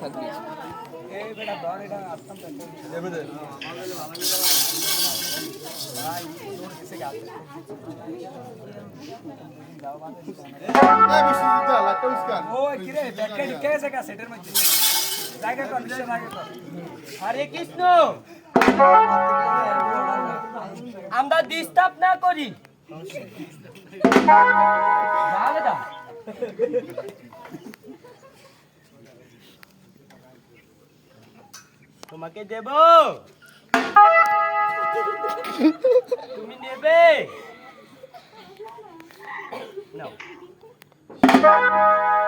থাকবে। এই বেটা ধর এটা আসতাম তো দেবে দে ভাই তোর কিসে গাছে ও কি রে ব্যাকে ঢুকে গেছে কা সেটের মধ্যে জায়গা কর নিচে জায়গা কর হরে কৃষ্ণ আমরা ডিস্টার্ব না করি ভালো দা তোমাকে দেব তুমি নেবে নাও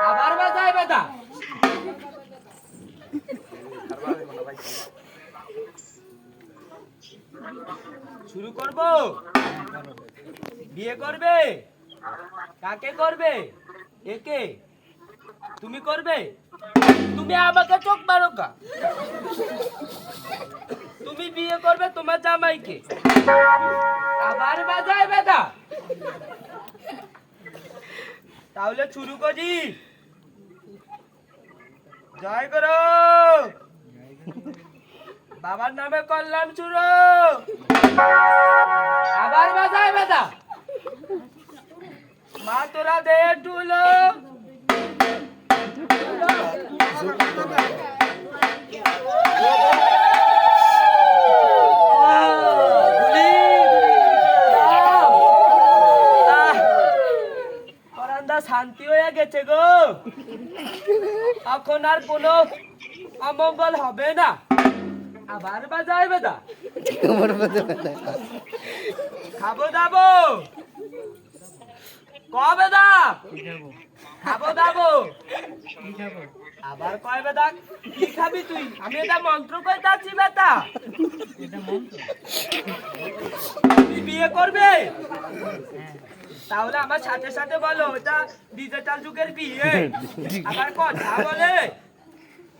আবার বাজায় বেটা শুরু করব বিয়ে করবে কাকে করবে একে তুমি করবে তুমি আমাকে চোখ মারো কা তুমি বিয়ে করবে তোমার জামাইকে আবার বাজায় বেটা তাহলে শুরু করি জয় করো বাবার নামে করলাম শুরু আবার বাজায় বেটা মা তোরা দে টুলো শান্তি হয়ে গেছে গো এখন আর কোনো অমঙ্গল হবে না আবার বাজায় বেদা খাবো দাবো কবে দা খাবো দাবো আবার কয় বেদা কি খাবি তুই আমি এটা মন্ত্র কই যাচ্ছি বেটা তুই বিয়ে করবে তাহলে আমার সাথে সাথে বলো এটা ডিজিটাল যুগের বিয়ে আবার কথা বলে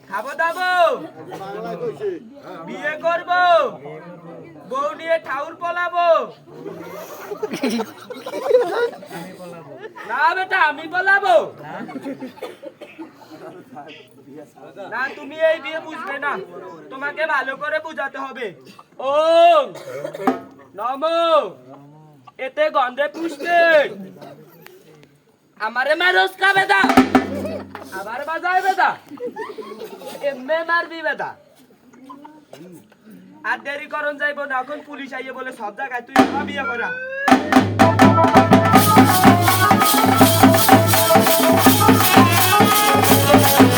খাবো দাবো বিয়ে করবো বউ নিয়ে ঠাউর পলাবো না বেটা আমি পলাবো না তুমি এই বিয়ে বুঝবে না তোমাকে ভালো করে বুঝাতে হবে ওম নমো এতে গন্ধে পুষ্পে আমারে মারস কা বেদা আবার বাজায় বেদা এমনে মারবি বেদা আর দেরি করন যাইব না এখন পুলিশ আইয়ে বলে সব জায়গায় তুই বিয়ে করা